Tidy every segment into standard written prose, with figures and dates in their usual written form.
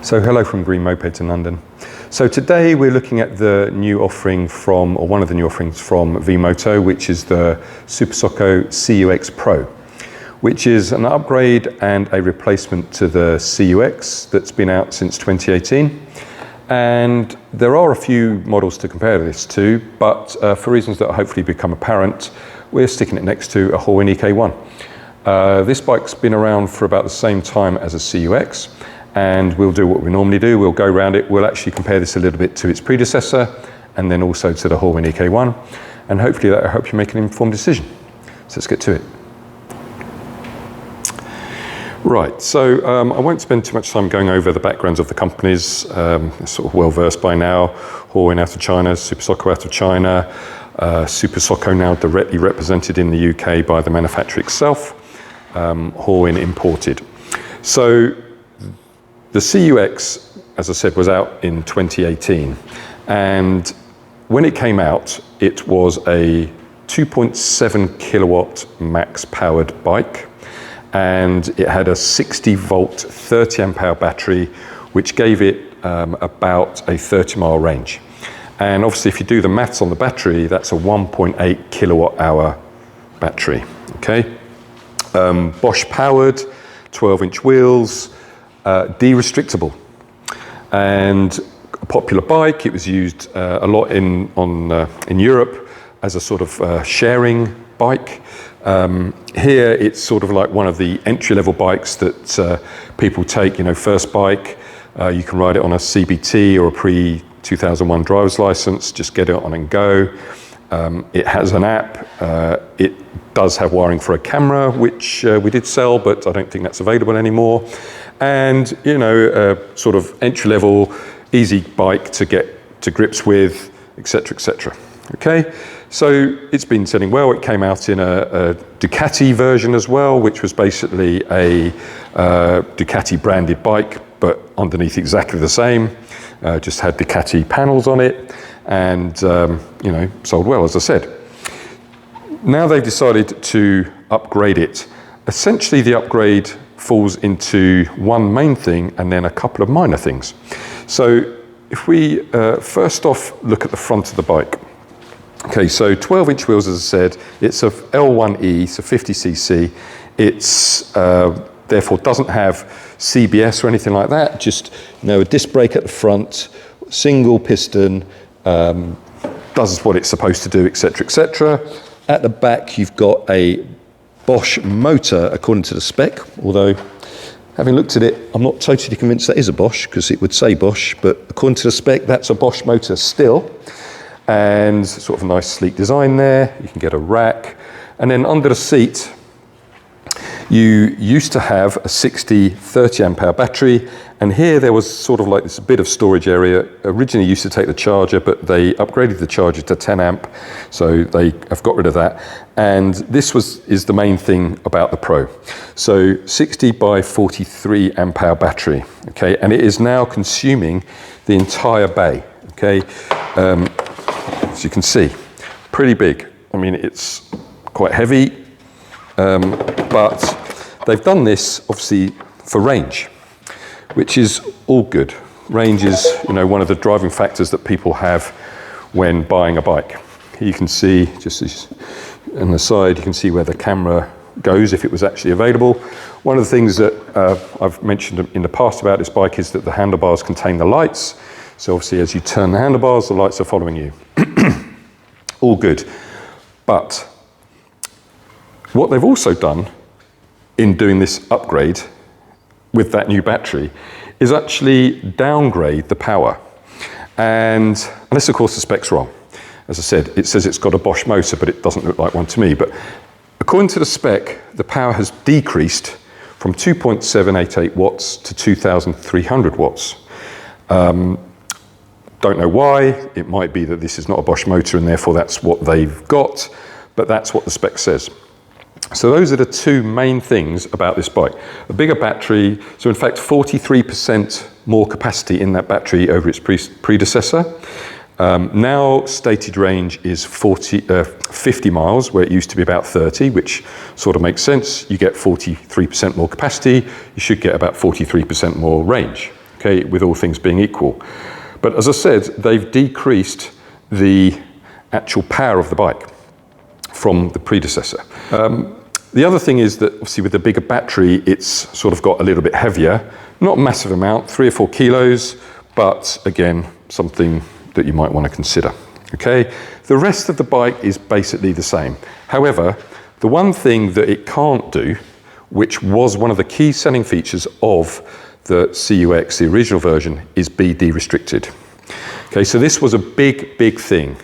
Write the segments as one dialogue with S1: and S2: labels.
S1: So hello from Green-Mopeds in London. So today we're looking at the new offering from, or one of the new offerings from Vmoto, which is the Vmoto CUX Pro, which is an upgrade and a replacement to the CUX that's been out since 2018. And there are a few models to compare this to, but for reasons that will hopefully become apparent, we're sticking it next to a Horwin EK1. This bike's been around for about the same time as a CUX, and we'll do what we normally do. We'll go around it. We'll actually compare this a little bit to its predecessor, and then also to the Horwin EK1, and hopefully that will help you make an informed decision. So let's get to it. Right, so I won't spend too much time going over the backgrounds of the companies. They're sort of well versed by now. Horwin out of China, Vmoto out of China, Vmoto now directly represented in the UK by the manufacturer itself, Horwin imported. So the CUX, as I said, was out in 2018, and when it came out, it was a 2.7 kilowatt max powered bike, and it had a 60 volt 30 amp hour battery, which gave it about a 30-mile range. And obviously if you do the maths on the battery, that's a 1.8 kilowatt hour battery, okay? Bosch powered, 12-inch wheels, de-restrictable, and a popular bike. It was used a lot in Europe as a sort of sharing bike. Here it's sort of like one of the entry-level bikes that people take, you know, first bike. You can ride it on a CBT or a pre-2001 driver's license, just get it on and go. It has an app. It does have wiring for a camera, which we did sell, but I don't think that's available anymore. And, you know, a sort of entry-level, easy bike to get to grips with, etc., etc. Okay, so it's been selling well. It came out in a Ducati version as well, which was basically a Ducati branded bike, but underneath exactly the same. Just had Ducati panels on it, and you know, sold well, as I said. Now they've decided to upgrade it. Essentially, the upgrade falls into one main thing and then a couple of minor things. So if we first off look at the front of the bike. Okay, so 12-inch wheels, as I said, it's a L1E, so 50cc. It's therefore doesn't have CBS or anything like that, just, you know, a disc brake at the front, single piston, does what it's supposed to do, etc., etc. At the back, you've got a Bosch motor, according to the spec, although having looked at it, I'm not totally convinced that is a Bosch, because it would say Bosch, but according to the spec, that's a Bosch motor still. And sort of a nice sleek design there. You can get a rack. And then under the seat, you used to have a 60 30 amp hour battery, and here there was sort of like this bit of storage area. Originally used to take the charger, but they upgraded the charger to 10 amp, so they have got rid of that. And this is the main thing about the Pro. So 60 by 43 amp hour battery, okay, and it is now consuming the entire bay, okay. As you can see, pretty big. I mean, it's quite heavy, but they've done this obviously for range, which is all good. Range is, you know, one of the driving factors that people have when buying a bike. Here you can see, just on the side, you can see where the camera goes if it was actually available. One of the things that I've mentioned in the past about this bike is that the handlebars contain the lights. So obviously as you turn the handlebars, the lights are following you. All good. But what they've also done in doing this upgrade with that new battery is actually downgrade the power. And unless of course the spec's wrong. As I said, it says it's got a Bosch motor, but it doesn't look like one to me. But according to the spec, the power has decreased from 2.788 watts to 2,300 watts. Don't know why. It might be that this is not a Bosch motor and therefore that's what they've got, but that's what the spec says. So those are the two main things about this bike. A bigger battery, so in fact 43% more capacity in that battery over its predecessor. Now stated range is 50 miles, where it used to be about 30, which sort of makes sense. You get 43% more capacity, you should get about 43% more range. okay, with all things being equal. But as I said, they've decreased the actual power of the bike from the predecessor. The other thing is that obviously with the bigger battery, it's sort of got a little bit heavier, not a massive amount, 3 or 4 kilos, but again, something that you might want to consider. Okay, the rest of the bike is basically the same. However, the one thing that it can't do, which was one of the key selling features of the CUX, the original version, is be de-restricted. Okay, so this was a big thing.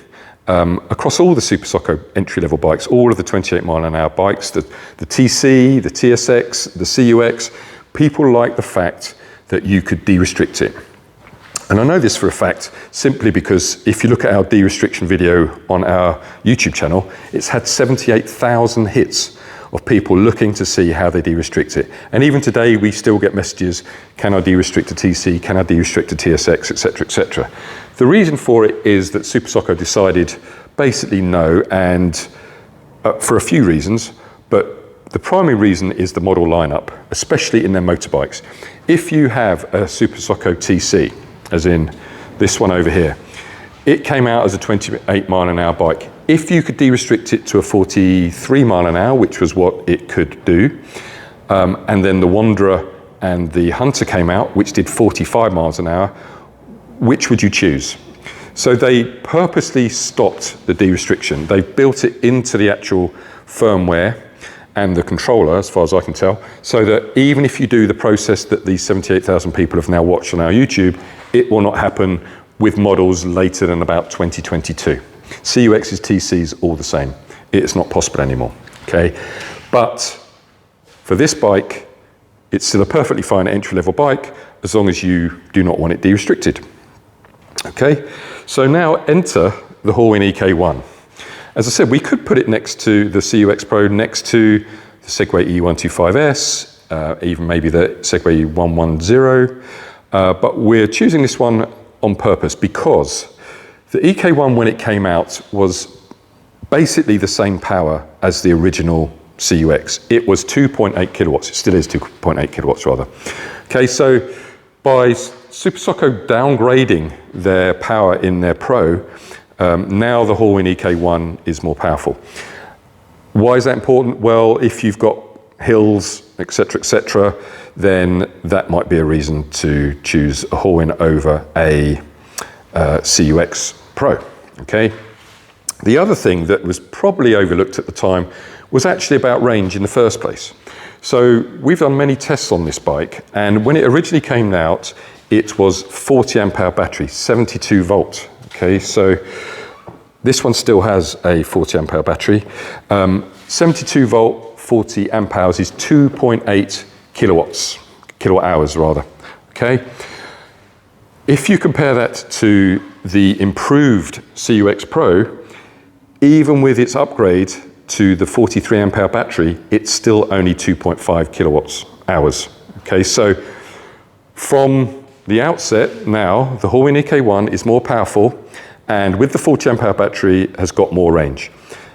S1: Across all the Super Socko entry-level bikes, all of the 28 mile an hour bikes, the TC, the TSX, the CUX, people like the fact that you could de-restrict it. And I know this for a fact simply because if you look at our de-restriction video on our YouTube channel, it's had 78,000 hits of people looking to see how they de-restrict it. And even today, we still get messages, can I de-restrict a TC, can I de-restrict a TSX, etc., etc. The reason for it is that Super Socko decided basically no, and for a few reasons, but the primary reason is the model lineup, especially in their motorbikes. If you have a Super Socko TC, as in this one over here, it came out as a 28 mile an hour bike. If you could de-restrict it to a 43 mile an hour, which was what it could do, and then the Wanderer and the Hunter came out, which did 45 miles an hour, which would you choose? So they purposely stopped the de-restriction. They built it into the actual firmware and the controller, as far as I can tell, so that even if you do the process that these 78,000 people have now watched on our YouTube, it will not happen with models later than about 2022. CUX's TC's all the same. It's not possible anymore, okay? But for this bike, it's still a perfectly fine entry-level bike as long as you do not want it de-restricted. Okay, so now enter the Horwin EK1. As I said, we could put it next to the CUX Pro, next to the Segway E125S, even maybe the Segway E110, but we're choosing this one on purpose because the EK1, when it came out, was basically the same power as the original CUX. It was 2.8 kilowatts. It still is 2.8 kilowatts rather. Okay, so by Super Socko downgrading their power in their Pro, now the Horwin EK1 is more powerful. Why is that important? Well, if you've got hills, etc., then that might be a reason to choose a Horwin over a CUX Pro, okay? The other thing that was probably overlooked at the time was actually about range in the first place. So we've done many tests on this bike, and when it originally came out, it was 40 amp hour battery, 72 volt, okay? So this one still has a 40 amp hour battery. 72 volt, 40 amp hours is 2.8 kilowatt hours rather, okay? If you compare that to the improved CUX Pro, even with its upgrade to the 43 amp hour battery, it's still only 2.5 kilowatts hours. Okay, so from the outset now, the Horwin EK1 is more powerful, and with the 40 amp hour battery has got more range.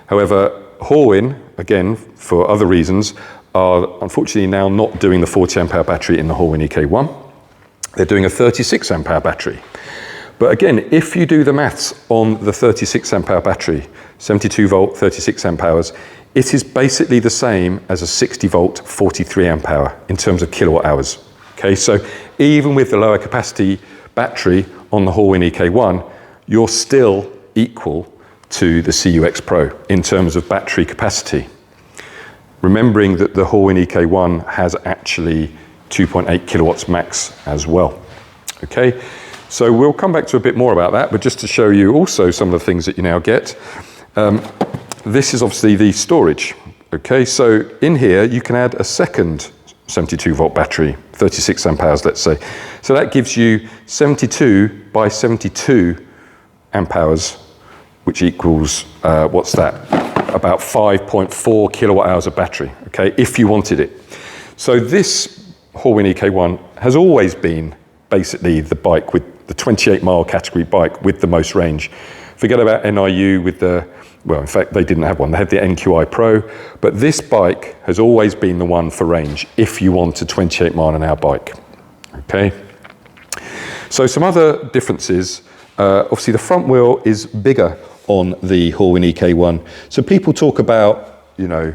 S1: However, Horwin, again, for other reasons, are unfortunately now not doing the 40 amp hour battery in the Horwin EK1. They're doing a 36 amp hour battery. But again, if you do the maths on the 36 amp hour battery, 72 volt, 36 amp hours, it is basically the same as a 60 volt, 43 amp hour in terms of kilowatt hours. Okay, so even with the lower capacity battery on the Horwin EK1, you're still equal to the CUX Pro in terms of battery capacity. Remembering that the Horwin EK1 has actually 2.8 kilowatts max as well. Okay, so we'll come back to a bit more about that, but just to show you also some of the things that you now get. This is obviously the storage. Okay, so in here you can add a second 72 volt battery, 36 amp hours, let's say. So that gives you 72 by 72 amp hours, which equals, what's that? About 5.4 kilowatt hours of battery, okay, if you wanted it. So this Horwin EK1 has always been basically the bike with the 28 mile category bike with the most range. Forget about NIU with the, well, in fact, they didn't have one. They had the NQI Pro, but this bike has always been the one for range if you want a 28 mile an hour bike, okay? So some other differences, obviously the front wheel is bigger on the Horwin EK1. So people talk about, you know,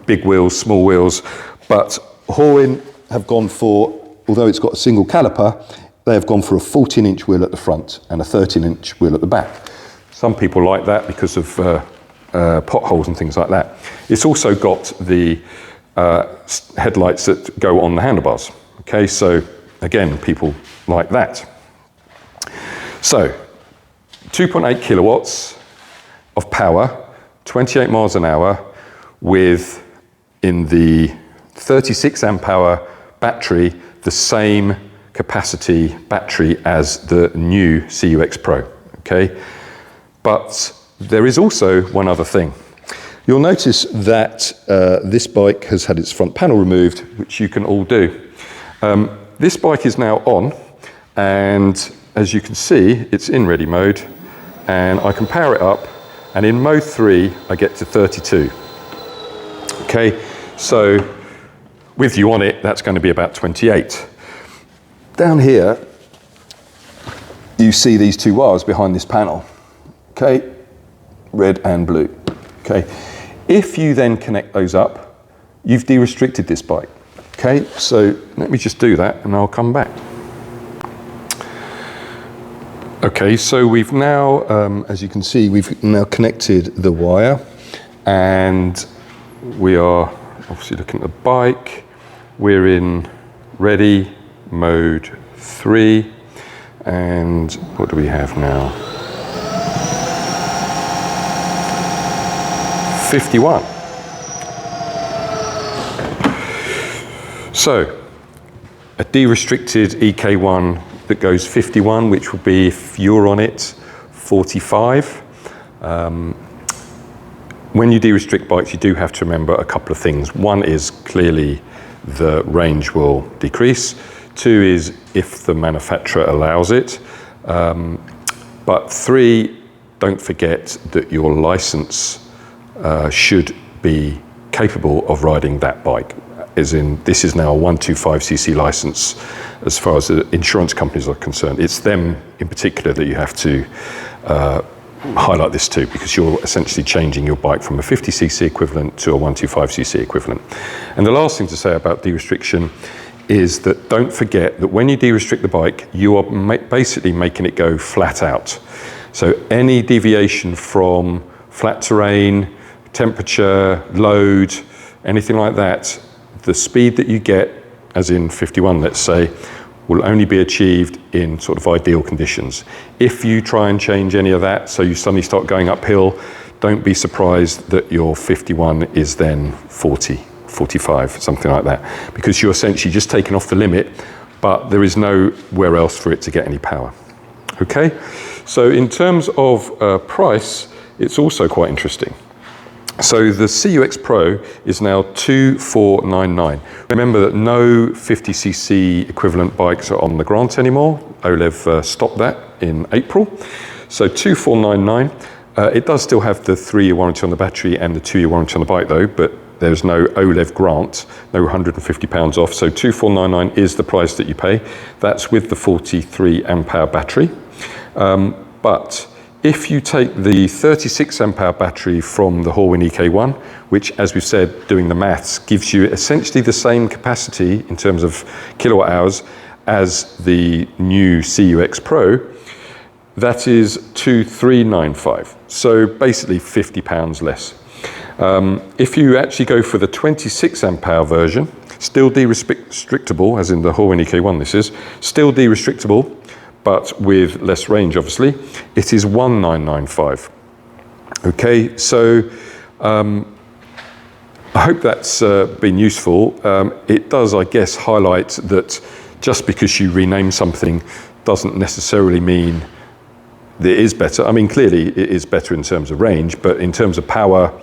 S1: big wheels, small wheels, but Horwin have gone for, although it's got a single caliper, they have gone for a 14-inch wheel at the front and a 13-inch wheel at the back. Some people like that because of potholes and things like that. It's also got the headlights that go on the handlebars. Okay, so again, people like that. So 2.8 kilowatts of power, 28 miles an hour, with, in the 36 amp hour battery, the same capacity battery as the new CUX Pro, okay? But there is also one other thing. You'll notice that this bike has had its front panel removed, which you can all do. This bike is now on, and as you can see, it's in ready mode, and I can power it up, and in mode 3, I get to 32. Okay, so with you on it, that's going to be about 28. Down here, you see these two wires behind this panel. Okay, red and blue. Okay, if you then connect those up, you've de-restricted this bike. Okay, so let me just do that and I'll come back. Okay, so we've now, as you can see, we've now connected the wire, and we are obviously looking at the bike. We're in ready mode 3, and what do we have now? 51. So a de-restricted EK1 that goes 51, which will be, if you're on it, 45. When you de-restrict bikes, you do have to remember a couple of things. One is clearly the range will decrease. 2 is if the manufacturer allows it. But 3, don't forget that your license should be capable of riding that bike. As in, this is now a 125cc license as far as the insurance companies are concerned. It's them in particular that you have to highlight this to, because you're essentially changing your bike from a 50cc equivalent to a 125cc equivalent. And the last thing to say about de-restriction is that don't forget that when you de-restrict the bike, you are basically making it go flat out. So any deviation from flat terrain, temperature, load, anything like that, the speed that you get, as in 51, let's say, will only be achieved in sort of ideal conditions. If you try and change any of that, so you suddenly start going uphill, don't be surprised that your 51 is then 40, 45, something like that, because you're essentially just taking off the limit, but there is nowhere else for it to get any power. Okay, so in terms of price, it's also quite interesting. So the CUX Pro is now 2,499. Remember that no 50cc equivalent bikes are on the grant anymore. OLEV stopped that in April. So 2,499. It does still have the 3-year warranty on the battery and the 2-year warranty on the bike though, but there's no OLEV grant, no £150 off. So 2,499 is the price that you pay. That's with the 43 amp hour battery. But if you take the 36 amp hour battery from the Horwin EK1, which, as we've said, doing the maths, gives you essentially the same capacity in terms of kilowatt hours as the new CUX Pro, that is 2,395. So basically £50 less. If you actually go for the 26 amp hour version, still de-restrictable, as in the Horwin EK1 this is, still de-restrictable, but with less range, obviously, it is 1,995. Okay, so I hope that's been useful. It does, I guess, highlight that just because you rename something doesn't necessarily mean that it is better. I mean, clearly it is better in terms of range, but in terms of power,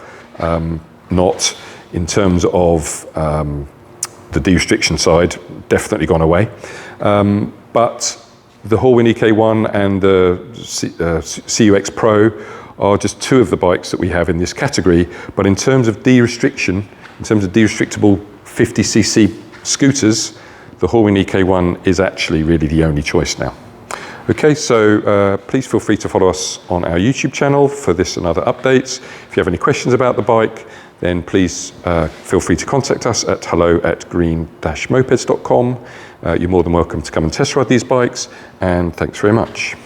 S1: not. In terms of the de-restriction side, definitely gone away. But the Horwin EK1 and the CUX Pro are just 2 of the bikes that we have in this category. But in terms of de-restriction, in terms of de-restrictable 50cc scooters, the Horwin EK1 is actually really the only choice now. Okay, so please feel free to follow us on our YouTube channel for this and other updates. If you have any questions about the bike, then please feel free to contact us at hello@green-mopeds.com. You're more than welcome to come and test ride these bikes, and thanks very much.